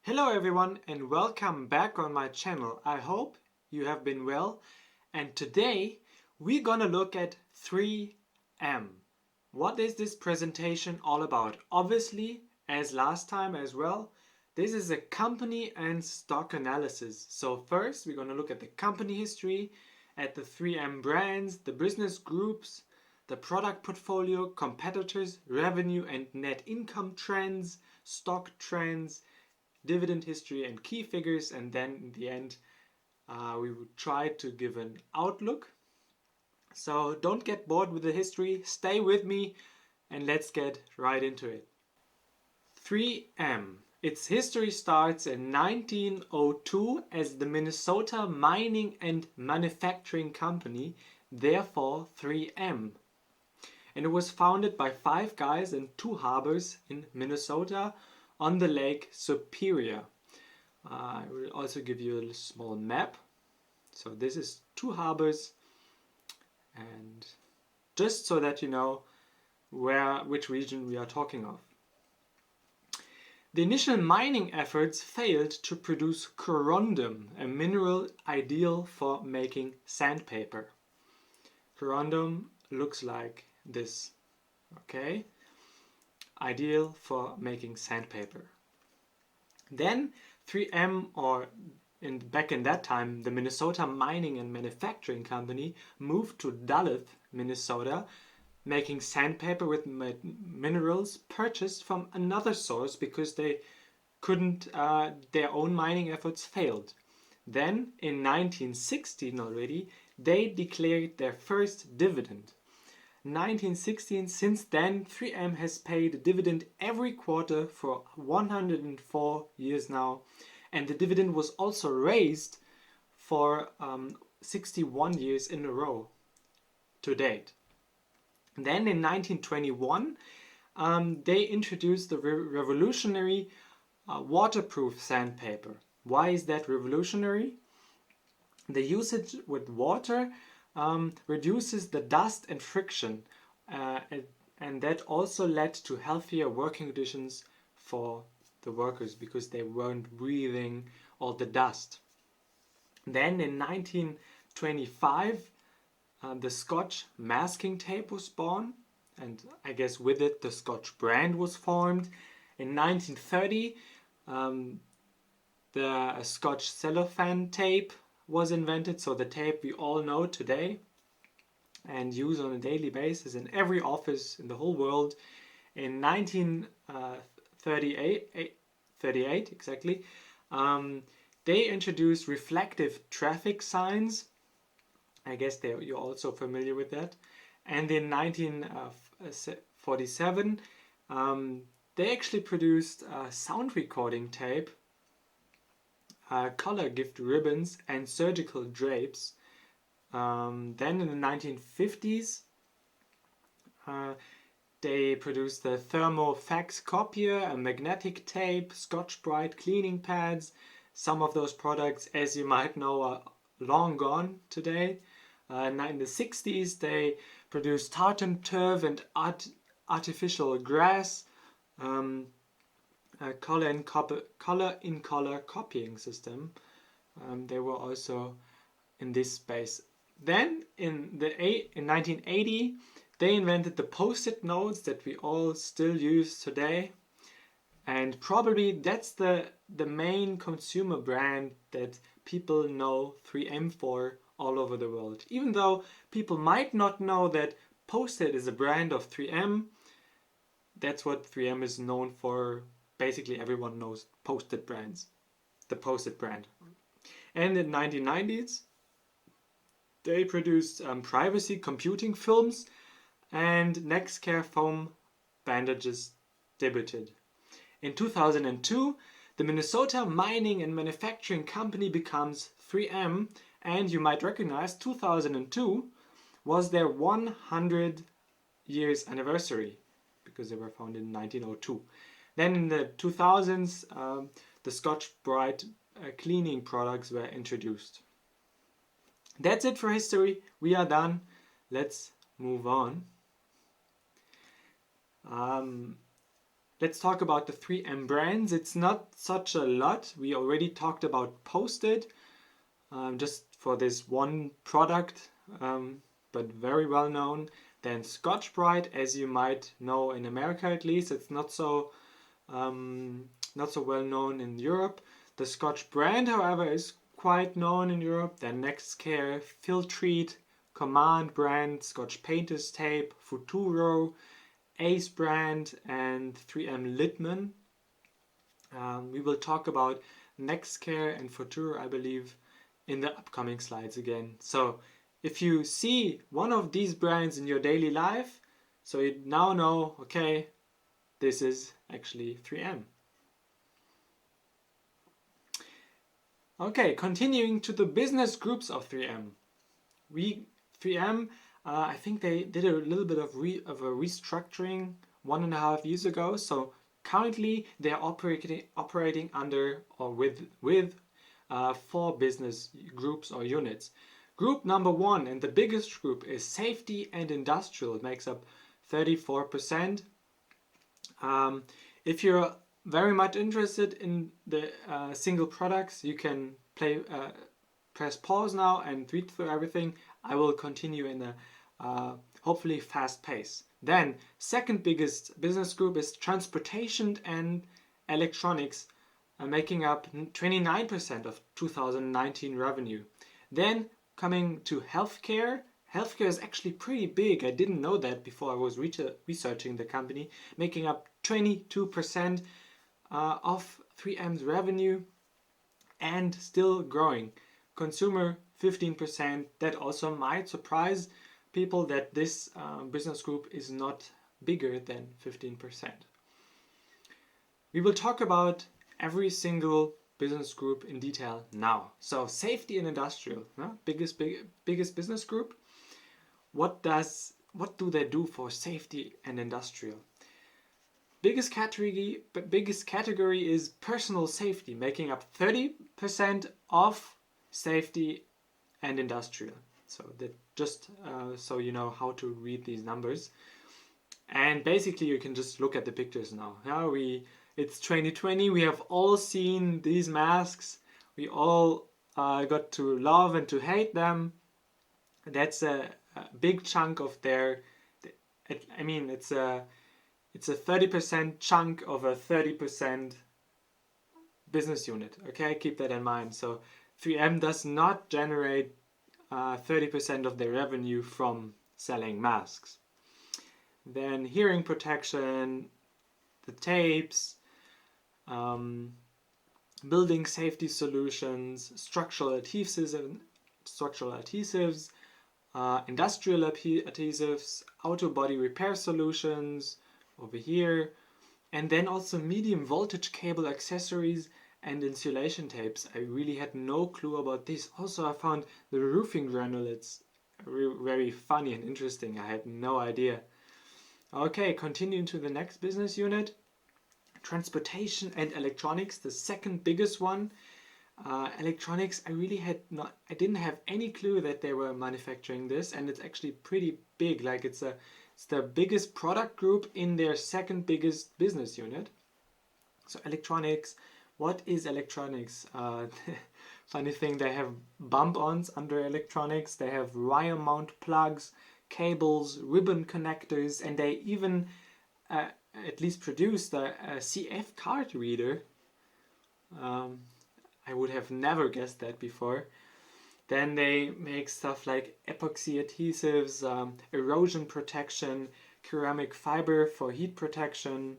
Hello everyone and welcome back on my channel. I hope you have been well, and today we're gonna look at 3M. What is this presentation all about? Obviously, as last time as well, this is a company and stock analysis. So first we're gonna look at the company history, at the 3M brands, the business groups, the product portfolio, competitors, revenue and net income trends, stock trends, dividend history and key figures, and then in the end we would try to give an outlook. So don't get bored with the history, stay with me and let's get right into it. 3M. Its history starts in 1902 as the Minnesota Mining and Manufacturing Company, therefore 3M. And it was founded by 5 guys in 2 harbors in Minnesota on the Lake Superior. I will also give you a small map. So this is 2 harbors, and just so that you know which region we are talking of. The initial mining efforts failed to produce corundum, a mineral ideal for making sandpaper. Corundum looks like this, okay? Ideal for making sandpaper. Then 3M, or back in that time, the Minnesota Mining and Manufacturing Company, moved to Duluth, Minnesota, making sandpaper with minerals purchased from another source because they couldn't, their own mining efforts failed. Then in 1916 already, they declared their first dividend. 1916, since then 3M has paid a dividend every quarter for 104 years now, and the dividend was also raised for 61 years in a row to date. Then in 1921 they introduced the revolutionary waterproof sandpaper. Why is that revolutionary? The usage with water reduces the dust and friction, and that also led to healthier working conditions for the workers because they weren't breathing all the dust. Then in 1925 the Scotch masking tape was born, and I guess with it the Scotch brand was formed. In 1930 the Scotch cellophane tape was invented, so the tape we all know today and use on a daily basis in every office in the whole world. In 1938 exactly, they introduced reflective traffic signs. I guess you're also familiar with that. And in 1947 they actually produced sound recording tape, color gift ribbons and surgical drapes. Then in the 1950s they produced the thermofax copier, a magnetic tape, Scotch-Brite cleaning pads. Some of those products, as you might know, are long gone today. In the 60s they produced tartan turf and artificial grass, a color in color copying system. They were also in this space. Then in 1980 they invented the post-it notes that we all still use today, and probably that's the main consumer brand that people know 3M for all over the world. Even though people might not know that Post-it is a brand of 3M, that's what 3M is known for. Basically everyone knows Post-it brands, the Post-it brand. And in the 1990s they produced privacy computing films, and Nexcare foam bandages debuted. In 2002 the Minnesota Mining and Manufacturing Company becomes 3M, and you might recognize 2002 was their 100 years anniversary because they were founded in 1902. Then in the 2000s the Scotch-Brite cleaning products were introduced. That's it for history. We are done. Let's move on. let's talk about the 3M brands. It's not such a lot. We already talked about Post-it, just for this one product, but very well known. Then Scotch-Brite, as you might know in America at least, it's not so well known in Europe. The Scotch brand, however, is quite known in Europe. Then Nextcare, Filtrete, Command brand, Scotch Painters Tape, Futuro, Ace brand, and 3M Littmann. We will talk about Nextcare and Futuro, I believe, in the upcoming slides again. So if you see one of these brands in your daily life, so you now know, okay, this is actually 3M. Okay, continuing to the business groups of 3M. 3M, I think they did a little bit of a restructuring 1.5 years ago. So currently they are operating under or with 4 business groups or units. Group number 1 and the biggest group is safety and industrial. It makes up 34%. If you're very much interested in the single products, you can press pause now and read through everything. I will continue in a hopefully fast pace. Then, second biggest business group is transportation and electronics, making up 29% of 2019 revenue. Then, coming to healthcare. Healthcare is actually pretty big. I didn't know that before I was researching the company, making up 22% of 3M's revenue and still growing. Consumer 15%. That also might surprise people that this business group is not bigger than 15%. We will talk about every single business group in detail now. So safety and industrial, biggest business group. What do they do for safety and industrial? Biggest category is personal safety, making up 30% of safety and industrial. So that just so you know how to read these numbers. And basically you can just look at the pictures now. It's 2020. We have all seen these masks. We all got to love and to hate them. That's a big chunk of their. I mean, it's a 30% chunk of a 30% business unit. Okay, keep that in mind. So 3M does not generate 30% of their revenue from selling masks. Then hearing protection, the tapes, building safety solutions, structural adhesives, industrial adhesives, auto body repair solutions over here, and then also medium voltage cable accessories and insulation tapes. I really had no clue about this. Also, I found the roofing granulates very funny and interesting. I had no idea. Okay, continuing to the next business unit. Transportation and electronics, the second biggest one. Electronics, I didn't have any clue that they were manufacturing this, and it's actually pretty big. Like it's the biggest product group in their second biggest business unit. So electronics, what is electronics? Funny thing, they have bump-ons under electronics. They have wire mount plugs, cables, ribbon connectors, and they even at least produced a CF card reader. I would have never guessed that before. Then they make stuff like epoxy adhesives, erosion protection, ceramic fiber for heat protection.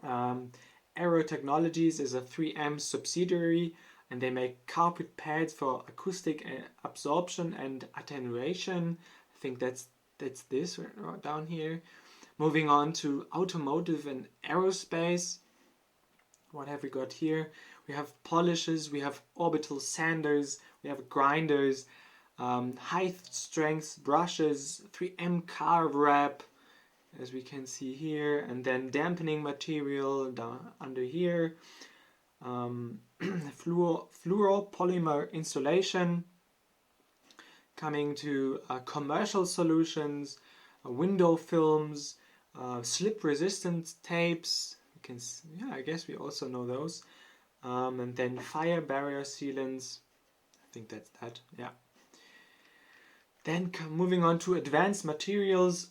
Aero Technologies is a 3M subsidiary, and they make carpet pads for acoustic absorption and attenuation. I think that's this right down here. Moving on to automotive and aerospace. What have we got here? We have polishes, we have orbital sanders, we have grinders, high strength brushes, 3M car wrap, as we can see here, and then dampening material down under here, fluoropolymer insulation. Coming to commercial solutions, window films, slip resistant tapes. You can, yeah, I guess we also know those. And then fire barrier sealants. I think that's that. Yeah. Then moving on to advanced materials.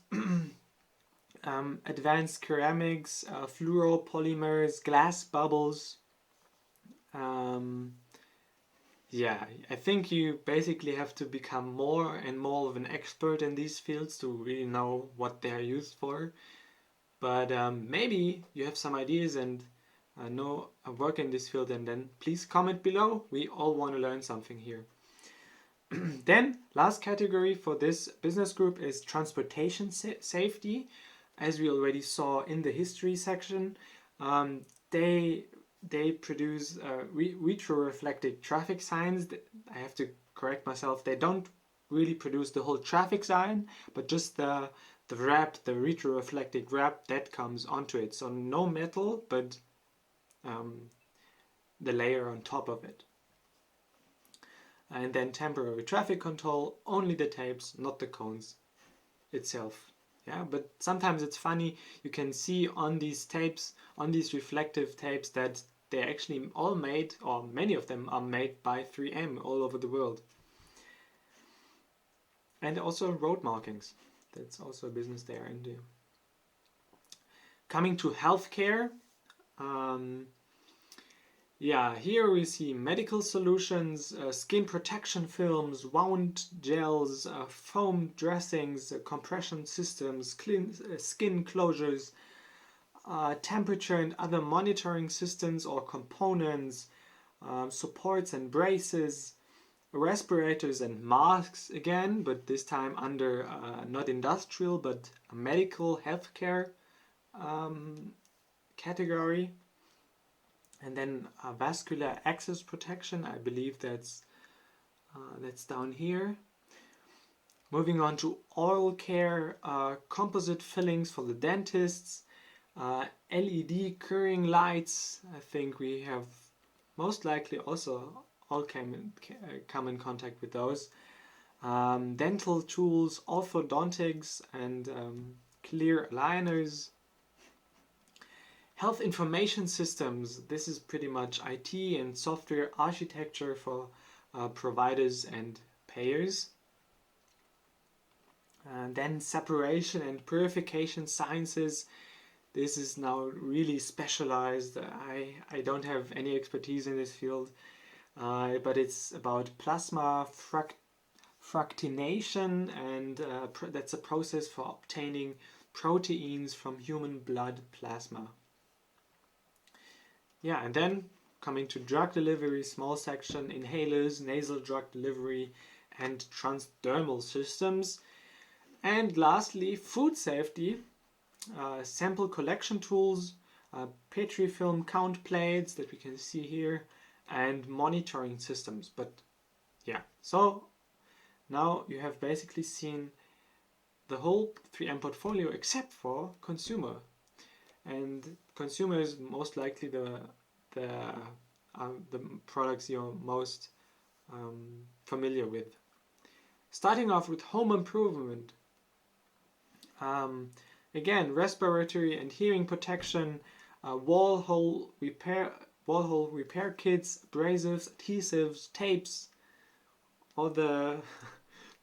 Advanced ceramics, fluoropolymers, glass bubbles. Yeah, I think you basically have to become more and more of an expert in these fields to really know what they are used for. But maybe you have some ideas and know work in this field, and then please comment below. We all want to learn something here. Then, last category for this business group is transportation safety. As we already saw in the history section, they produce retroreflective traffic signs. I have to correct myself. They don't really produce the whole traffic sign, but just the wrap, the retroreflective wrap that comes onto it. So no metal, but the layer on top of it. And then temporary traffic control, only the tapes, not the cones itself. Yeah, but sometimes it's funny, you can see on these tapes, on these reflective tapes, that they're actually all made, or many of them are made by 3M all over the world. And also road markings. That's also a business they are into. Coming to healthcare. Yeah, here we see medical solutions, skin protection films, wound gels, foam dressings, compression systems, skin closures, temperature and other monitoring systems or components, supports and braces, respirators and masks again, but this time under not industrial but a medical healthcare category. And then vascular access protection, I believe that's down here. Moving on to oral care, composite fillings for the dentists, LED curing lights. I think we have most likely also all come in contact with those. Dental tools, orthodontics, and clear aligners. Health information systems, this is pretty much IT and software architecture for providers and payers. And then separation and purification sciences, this is now really specialized. I don't have any expertise in this field, but it's about plasma fractionation, and that's a process for obtaining proteins from human blood plasma. Yeah, and then coming to drug delivery, small section, inhalers, nasal drug delivery, and transdermal systems. And lastly, food safety, sample collection tools, Petri film count plates that we can see here, and monitoring systems. But yeah, so now you have basically seen the whole 3M portfolio except for consumer. And consumer is most likely the products you're most familiar with. Starting off with home improvement. Again, respiratory and hearing protection, wall hole repair kits, abrasives, adhesives, tapes, all the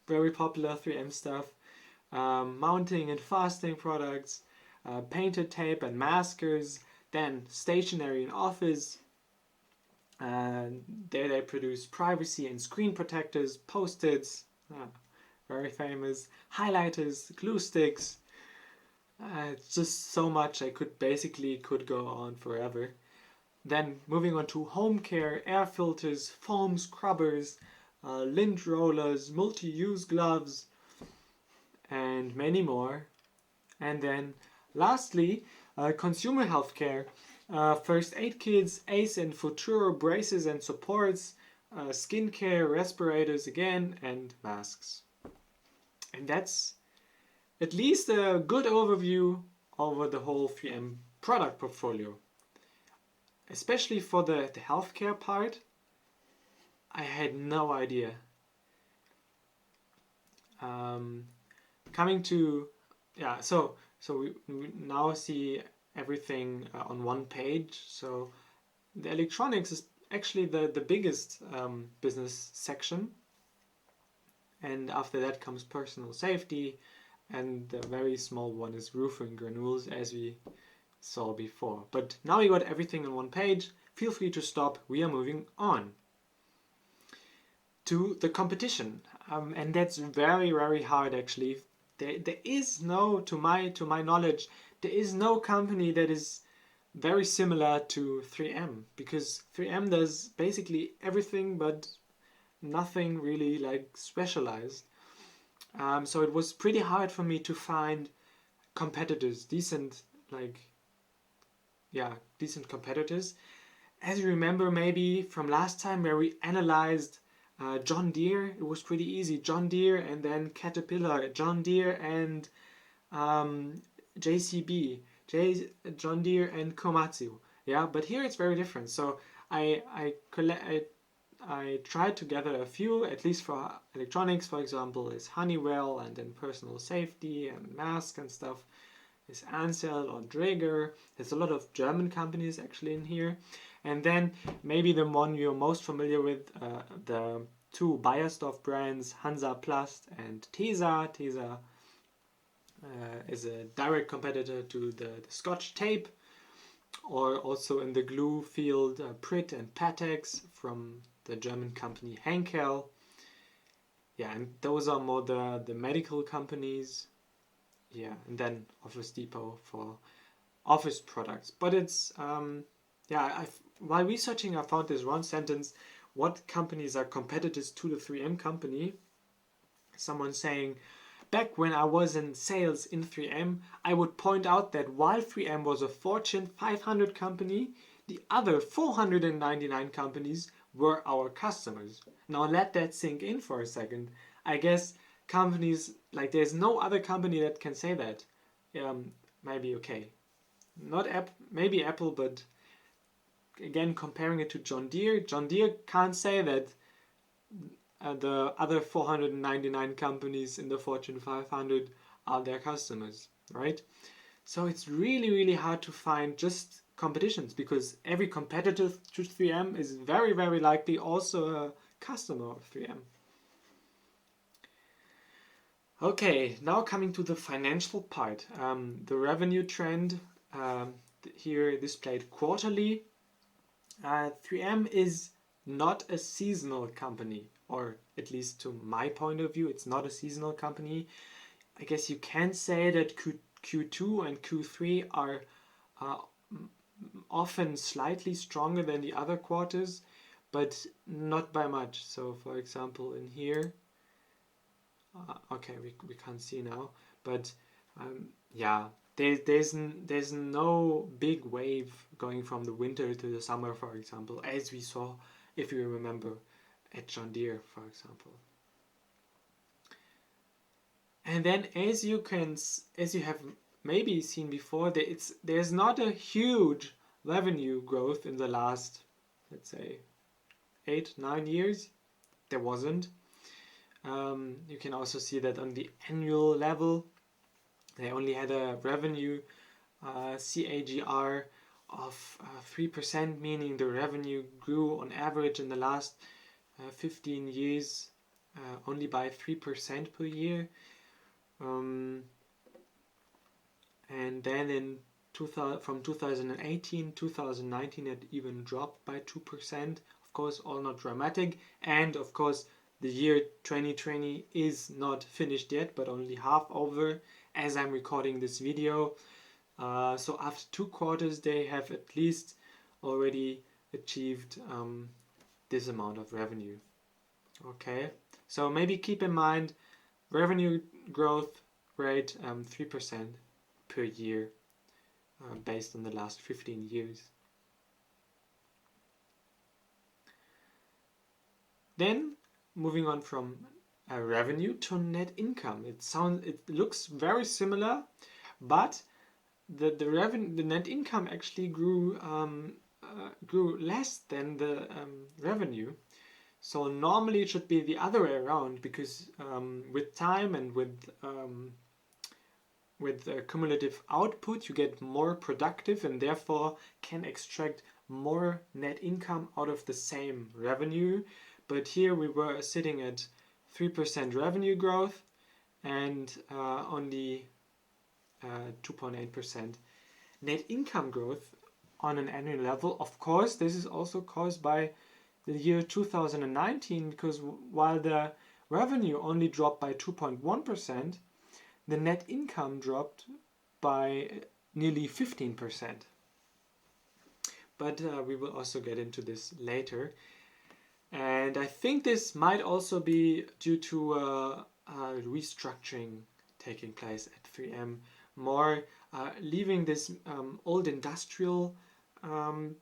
very popular 3M stuff, mounting and fastening products, painted tape and maskers, then stationery and office. There they produce privacy and screen protectors, post-its, very famous, highlighters, glue sticks. It's just so much. I could go on forever. Then moving on to home care, air filters, foam scrubbers, lint rollers, multi-use gloves, and many more. And then lastly, consumer healthcare, first aid kits, ACE and Futuro braces and supports, skincare, respirators again, and masks. And that's at least a good overview over the whole 3M product portfolio. Especially for the healthcare part, I had no idea. Coming to, yeah, so So we now see everything on one page. So the electronics is actually the biggest business section, and after that comes personal safety, and the very small one is roofing granules, as we saw before. But now you got everything on one page. Feel free to stop. We are moving on to the competition, and that's very hard actually. There is no, to my knowledge, there is no company that is very similar to 3M, because 3M does basically everything but nothing really like specialized. So it was pretty hard for me to find competitors, decent competitors. As you remember maybe from last time where we analyzed John Deere, it was pretty easy. John Deere and then Caterpillar, John Deere and JCB, John Deere and Komatsu. Yeah, but here it's very different. So I tried to gather a few, at least for electronics, for example, is Honeywell, and then personal safety and mask and stuff is Ansel or Draeger. There's a lot of German companies actually in here. And then maybe the one you're most familiar with, the two Beiersdorf brands, Hansaplast and Tesa. Tesa is a direct competitor to the Scotch tape, or also in the glue field, Pritt and Patex from the German company Henkel. Yeah, and those are more the medical companies. Yeah, and then Office Depot for office products. But it's while researching, I found this one sentence: what companies are competitors to the 3M company? Someone saying, back when I was in sales in 3M, I would point out that while 3M was a Fortune 500 company, the other 499 companies were our customers. Now let that sink in for a second. I guess companies, like there's no other company that can say that. Maybe okay. Not maybe Apple, but again, comparing it to John Deere can't say that the other 499 companies in the Fortune 500 are their customers, right? So it's really hard to find just competitions, because every competitor to 3M is very likely also a customer of 3M. Okay, now coming to the financial part. The revenue trend here displayed quarterly. 3M is not a seasonal company, or at least to my point of view, it's not a seasonal company. I guess you can say that Q2 and Q3 are often slightly stronger than the other quarters, but not by much. So for example in here, okay, we can't see now, but yeah, there's no big wave going from the winter to the summer, for example, as we saw, if you remember, at John Deere, for example. And then as you have maybe seen before, there's not a huge revenue growth in the last, let's say, 8-9 years. There wasn't. You can also see that on the annual level, they only had a revenue CAGR of 3%, meaning the revenue grew on average in the last 15 years only by 3% per year. And then from 2018, 2019, it even dropped by 2%. Of course, all not dramatic. And of course, the year 2020 is not finished yet, but only half over as I'm recording this video. So after 2 quarters, they have at least already achieved this amount of revenue. Okay, so maybe keep in mind revenue growth rate 3% per year based on the last 15 years. Then moving on from revenue to net income. It looks very similar, but the net income actually grew less than the revenue. So normally it should be the other way around, because with time and with with cumulative output, you get more productive and therefore can extract more net income out of the same revenue. But here we were sitting at 3% revenue growth and only 2.8% net income growth on an annual level. Of course, this is also caused by the year 2019, because while the revenue only dropped by 2.1%, the net income dropped by nearly 15%. But we will also get into this later. And I think this might also be due to restructuring taking place at 3M, more leaving this old industrial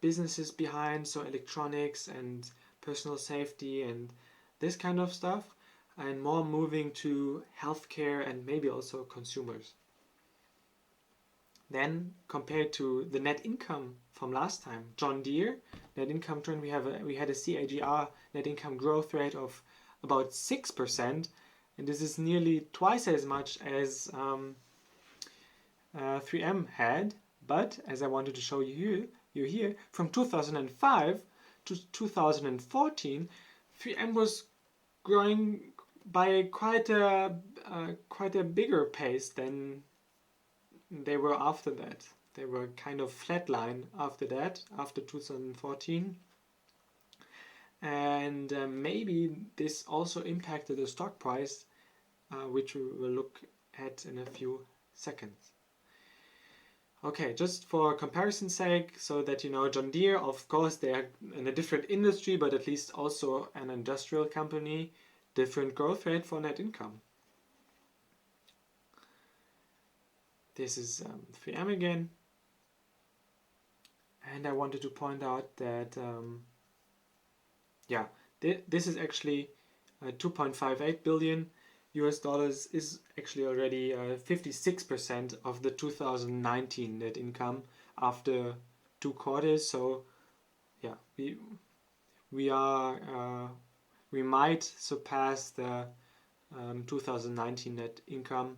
businesses behind, so electronics and personal safety and this kind of stuff, and more moving to healthcare and maybe also consumers. Then compared to the net income from last time, John Deere net income trend, we had a CAGR net income growth rate of about 6%, and this is nearly twice as much as 3M had. But as I wanted to show you here, from 2005 to 2014, 3M was growing by quite a bigger pace than they were after that. They were kind of flatline after that, after 2014. And maybe this also impacted the stock price, which we will look at in a few seconds. Okay, just for comparison's sake, so that you know, John Deere, of course, they are in a different industry, but at least also an industrial company, different growth rate for net income. This is 3M again. And I wanted to point out that, this is actually 2.58 billion US dollars is actually already 56% of the 2019 net income after 2 quarters. So yeah, we might surpass the 2019 net income,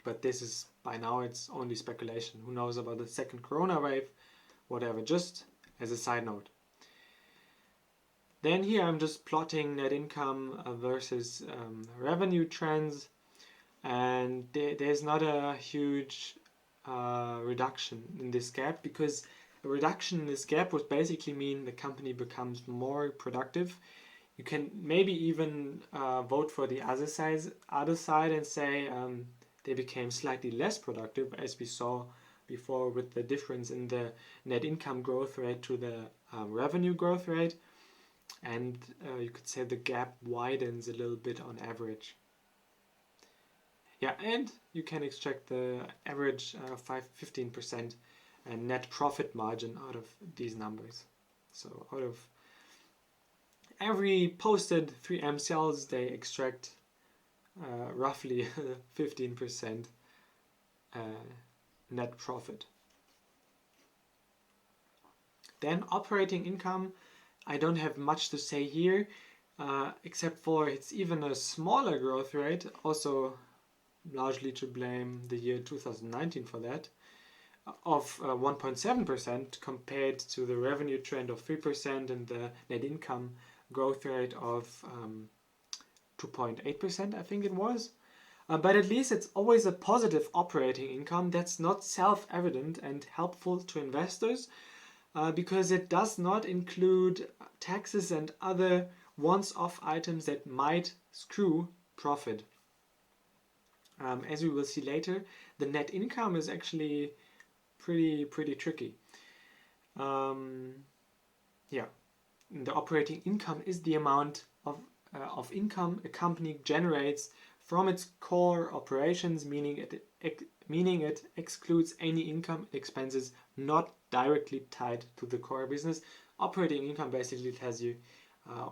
but this is, by now it's only speculation. Who knows about the second corona wave, whatever, just as a side note. Then here I'm just plotting net income versus revenue trends, and there's not a huge reduction in this gap, because a reduction in this gap would basically mean the company becomes more productive. You can maybe even vote for the other side and say they became slightly less productive, as we saw before with the difference in the net income growth rate to the revenue growth rate. And you could say the gap widens a little bit on average. Yeah, and you can extract the average 15% net profit margin out of these numbers. So out of every posted 3M sales, they extract roughly 15% net profit. Then operating income, I don't have much to say here, except for it's even a smaller growth rate, also largely to blame the year 2019 for that, of 1.7% compared to the revenue trend of 3% and the net income growth rate of 2.8%, I think it was. But at least it's always a positive operating income that's not self-evident and helpful to investors, because it does not include taxes and other once-off items that might screw profit. As we will see later, the net income is actually pretty tricky. The operating income is the amount of income a company generates from its core operations, meaning it excludes any income expenses not directly tied to the core business. Operating income basically tells you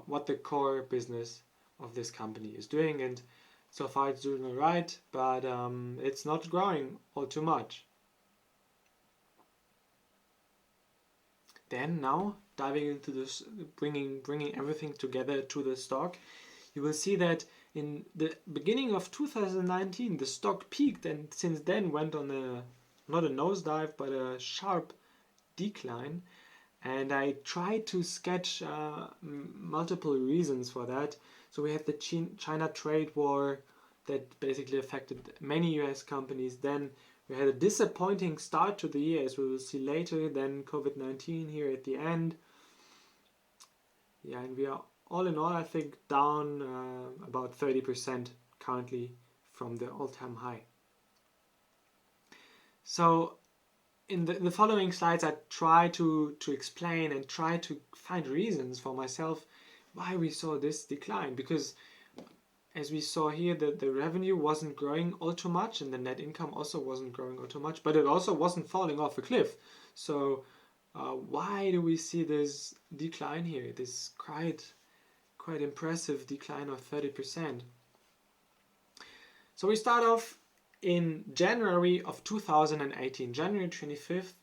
what the core business of this company is doing, and so far it's doing all right, but it's not growing all too much. Then now diving into this, bringing everything together to the stock, you will see that in the beginning of 2019, the stock peaked and since then went on not a nosedive, but a sharp decline. And I tried to sketch multiple reasons for that. So we had the China trade war that basically affected many US companies. Then we had a disappointing start to the year, as we will see later. Then COVID-19 here at the end. Yeah, and we are all in all, I think, down about 30% currently from the all-time high. So in the following slides, I try to explain and try to find reasons for myself why we saw this decline. Because as we saw here, the revenue wasn't growing all too much, and the net income also wasn't growing all too much, but it also wasn't falling off a cliff. So why do we see this decline here? This quite impressive decline of 30%. So we start off in January of 2018, January 25th.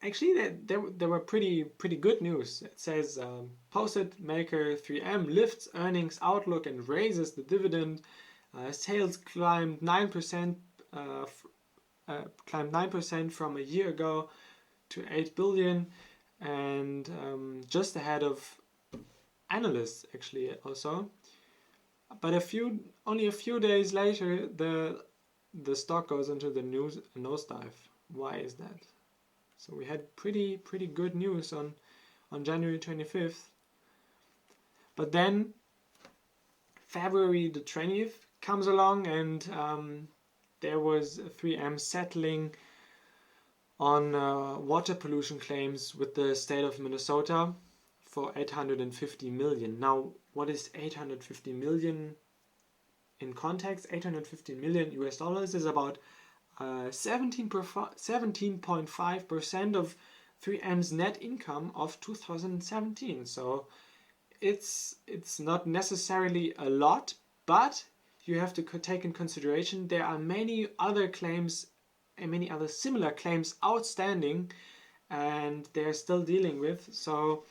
Actually, there were pretty good news. It says post-it maker 3M lifts earnings outlook and raises the dividend. Sales climbed 9%, from a year ago to 8 billion, and just ahead of analysts actually also. But only a few days later, the stock goes into the nosedive. Why is that? So we had pretty good news on January 25th. But then February the 20th comes along, and there was 3M settling on water pollution claims with the state of Minnesota for 850 million. Now, what is 850 million in context? 850 million US dollars is about 17.5% of 3M's net income of 2017. So it's not necessarily a lot, but you have to take in consideration there are many other claims and many other similar claims outstanding, and they're still dealing with. So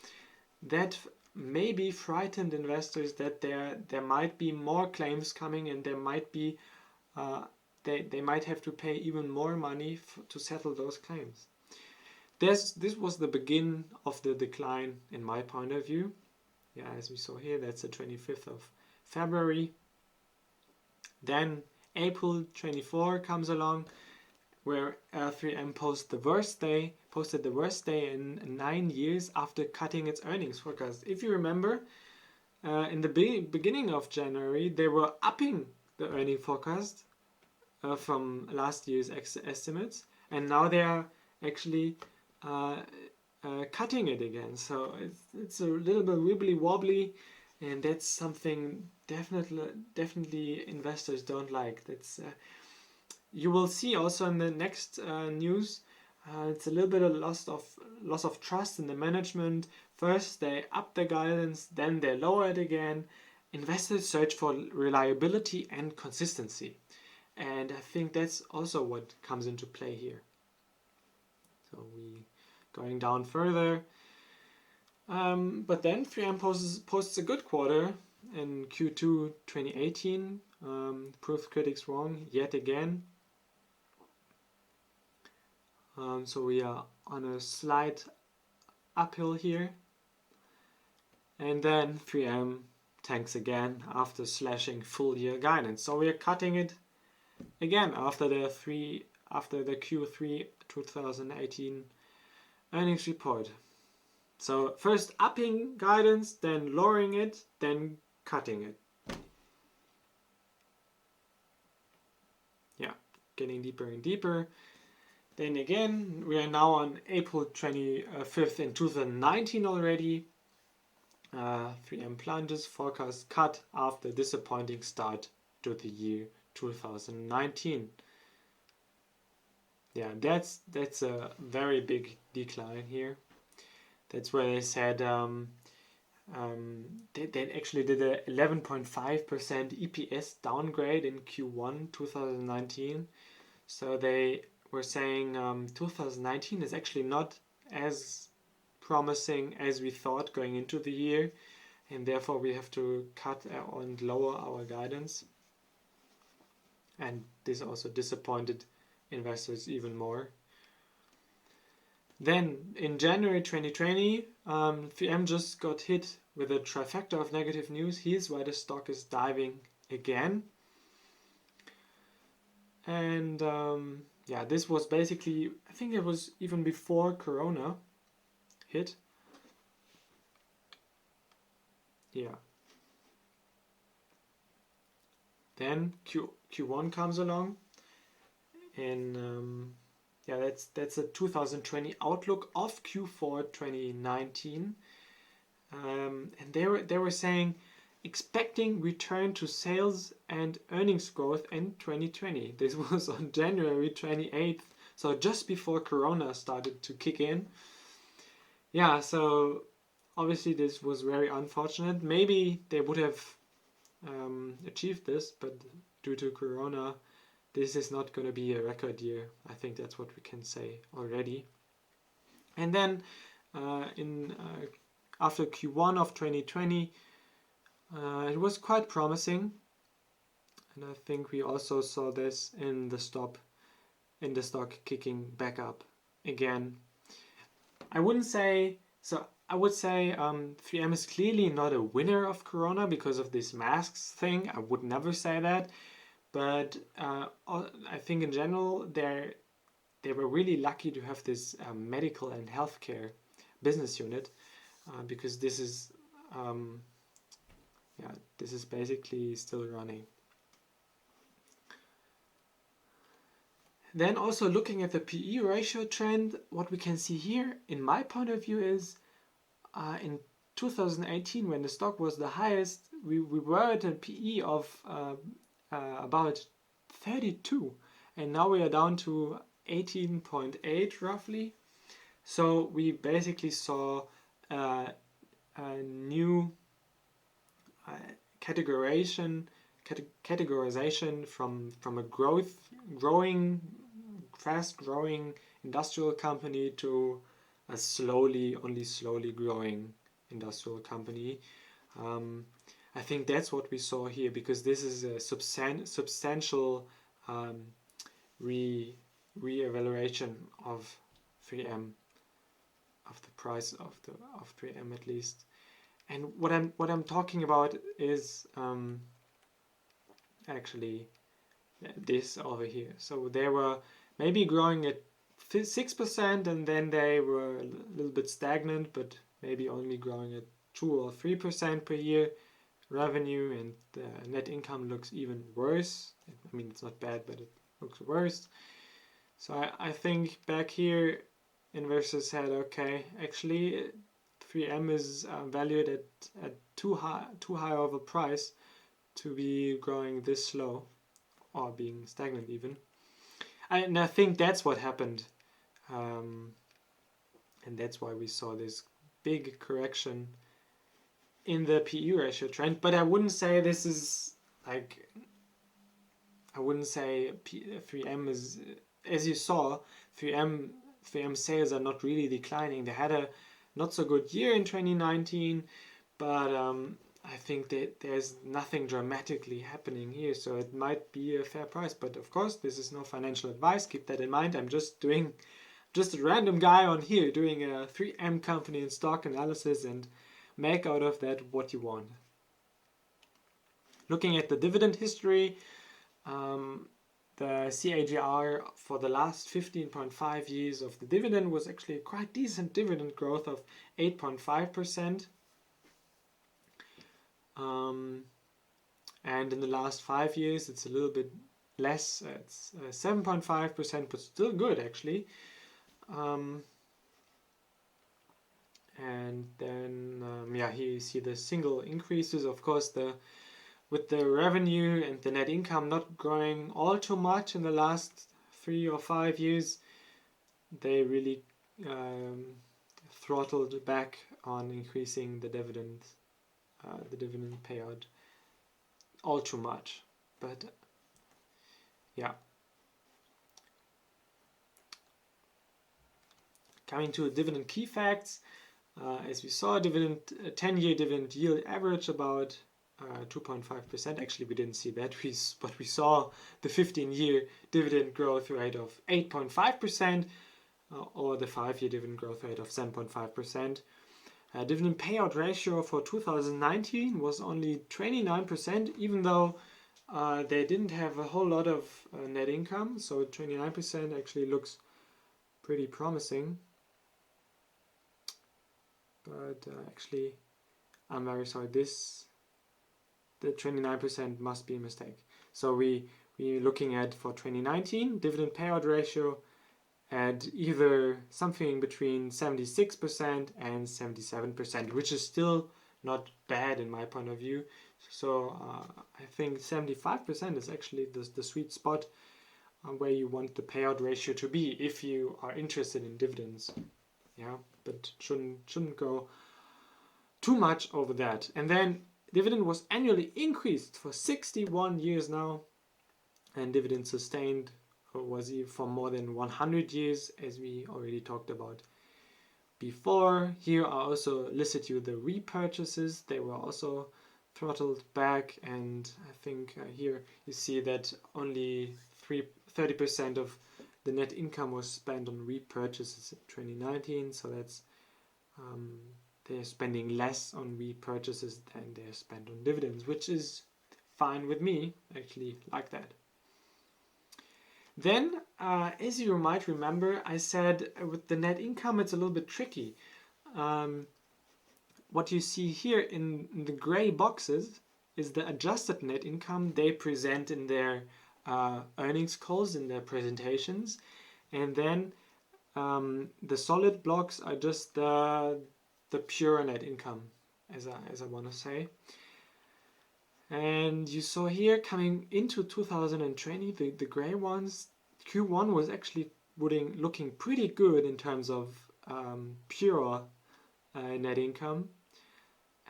that maybe frightened investors that there might be more claims coming, and there might be they might have to pay even more money to settle those claims. This was the begin of the decline in my point of view. Yeah, as we saw here, that's the 25th of February. Then April 24 comes along, where 3M posted the worst day in 9 years after cutting its earnings forecast. If you remember, in the beginning of January, they were upping the earning forecast from last year's estimates, and now they are actually cutting it again. So it's a little bit wibbly wobbly, and that's something definitely investors don't like. That's you will see also in the next news. It's a little bit of loss of trust in the management. First they up the guidance, then they lower it again. Investors search for reliability and consistency, and I think that's also what comes into play here. So we going down further, but then 3M posts a good quarter in Q2 2018. Proved critics wrong yet again. So we are on a slight uphill here, and then 3M tanks again after slashing full year guidance. So we are cutting it again after the Q3 2018 earnings report. So first upping guidance, then lowering it, then cutting it. Yeah, getting deeper and deeper. Then again, we are now on April 25th in 2019 already. 3M plunges, forecast cut after disappointing start to the year 2019. Yeah, that's a very big decline here. That's where they said they actually did a 11.5% EPS downgrade in Q1 2019. So they were saying 2019 is actually not as promising as we thought going into the year, and therefore we have to cut and lower our guidance. And this also disappointed investors even more. Then in January 2020, 3M just got hit with a trifecta of negative news. Here's why the stock is diving again. And yeah, this was basically, I think it was even before Corona hit. Yeah. Then Q1 comes along, and yeah, that's a 2020 outlook of Q4 2019, and they were saying expecting return to sales and earnings growth in 2020. This was on January 28th, so just before Corona started to kick in. Yeah, so obviously this was very unfortunate. Maybe they would have achieved this, but due to Corona, this is not going to be a record year. I think that's what we can say already. And then after Q1 of 2020, it was quite promising, and I think we also saw this in the stock kicking back up again. I would say 3M is clearly not a winner of Corona because of this masks thing. I would never say that, but I think in general they were really lucky to have this medical and healthcare business unit, because this is basically still running. Then also looking at the PE ratio trend, what we can see here, in my point of view, is in 2018, when the stock was the highest, we were at a PE of about 32, and now we are down to 18.8 roughly. So we basically saw a new categorization from a fast growing industrial company to a slowly growing industrial company. I think that's what we saw here, because this is a substantial re-evaluation of 3M, of the price of 3M at least. And what I'm talking about is actually this over here. So they were maybe growing at 6%, and then they were a little bit stagnant, but maybe only growing at 2 or 3% per year revenue, and the net income looks even worse. I mean, it's not bad, but it looks worse. So I think back here investors said, okay, actually 3M is valued at too high of a price to be growing this slow, or being stagnant even. And I think that's what happened, and that's why we saw this big correction in the PE ratio trend. But I wouldn't say this is like, I wouldn't say 3M is, as you saw, 3M sales are not really declining. They had a not so good year in 2019, but I think that there's nothing dramatically happening here, so it might be a fair price. But of course, this is no financial advice. Keep that in mind. I'm just a random guy on here doing a 3M company and stock analysis, and make out of that what you want. Looking at the dividend history, the CAGR for the last 15.5 years of the dividend was actually a quite decent dividend growth of 8.5%. And in the last 5 years, it's a little bit less. It's 7.5%, but still good actually. And then here you see the single increases. Of course, with the revenue and the net income not growing all too much in the last 3 or 5 years, they really throttled back on increasing the dividend payout all too much. But yeah, coming to dividend key facts, As we saw, 10-year dividend yield average about 2.5%. Actually, we didn't see that, but we saw the 15-year dividend growth rate of 8.5%, or the 5-year dividend growth rate of 7.5%. Dividend payout ratio for 2019 was only 29%, even though they didn't have a whole lot of net income. So 29% actually looks pretty promising. But actually, I'm very sorry. The 29% must be a mistake. So we're looking at, for 2019, dividend payout ratio at either something between 76% and 77%, which is still not bad in my point of view. So I think 75% is actually the sweet spot where you want the payout ratio to be if you are interested in dividends. Yeah, but shouldn't go too much over that. And then dividend was annually increased for 61 years now, and dividend sustained was for more than 100 years, as we already talked about before. Here I also listed you the repurchases. They were also throttled back, and I think here you see that only 30% of the net income was spent on repurchases in 2019, so that's they're spending less on repurchases than they're spent on dividends, which is fine with me, actually like that. Then, as you might remember, I said with the net income it's a little bit tricky. What you see here in the gray boxes is the adjusted net income they present in their earnings calls, in their presentations, and then the solid blocks are just the pure net income, as I want to say. And you saw here, coming into 2020, the gray ones, Q1 was actually looking pretty good in terms of pure net income,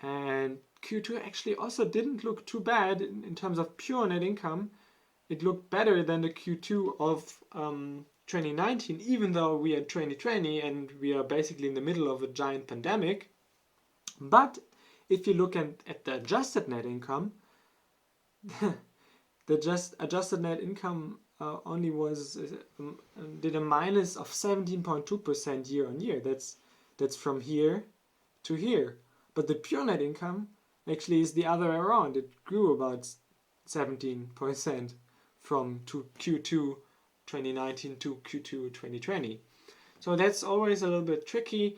and Q2 actually also didn't look too bad in terms of pure net income. It looked better than the Q2 of 2019, even though we are 2020 and we are basically in the middle of a giant pandemic. But if you look at the adjusted net income, the adjusted net income only did a minus of 17.2% year on year. That's from here to here. But the pure net income actually is the other way around. It grew about 17% from Q2 2019 to Q2 2020. So that's always a little bit tricky.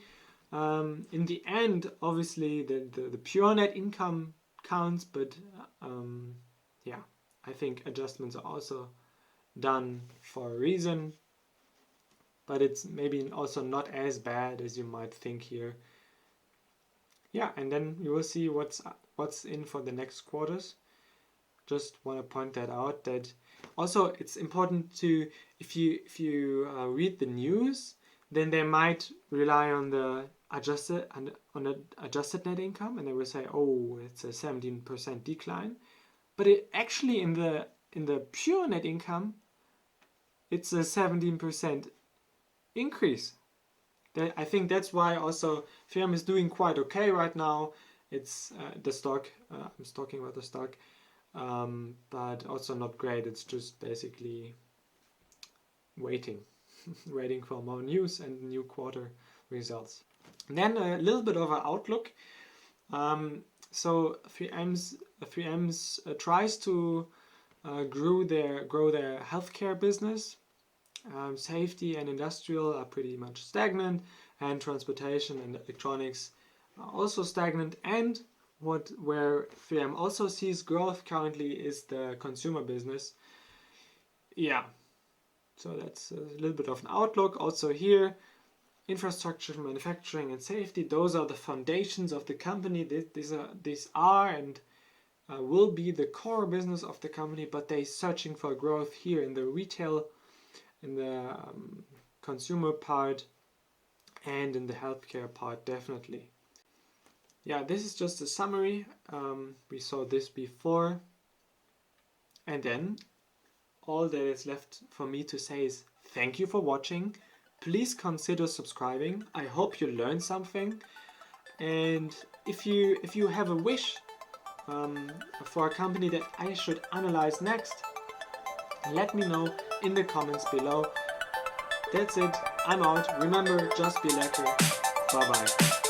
In the end, obviously, the pure net income counts, but yeah, I think adjustments are also done for a reason, but it's maybe also not as bad as you might think here. Yeah, and then you will see what's in for the next quarters. Just want to point that out, that also it's important to, if you read the news, then they might rely on the adjusted net income, and they will say, oh, it's a 17% decline. But it actually in the pure net income, it's a 17% increase. I think that's why also firm is doing quite okay right now. It's the stock. I'm talking about the stock, but also not great. It's just basically waiting for more news and new quarter results. And then a little bit of an outlook. So 3M's tries to grow their healthcare business. Safety and industrial are pretty much stagnant, and transportation and electronics are also stagnant. And where 3M also sees growth currently is the consumer business. Yeah, so that's a little bit of an outlook. Also here, infrastructure, manufacturing, and safety, those are the foundations of the company. These are and will be the core business of the company, but they're searching for growth here in the retail, in the consumer part, and in the healthcare part, definitely. Yeah, this is just a summary. We saw this before. And then all that is left for me to say is thank you for watching. Please consider subscribing. I hope you learned something. And if you have a wish for a company that I should analyze next, let me know in the comments below. That's it. I'm out. Remember, just be lekker. Bye bye.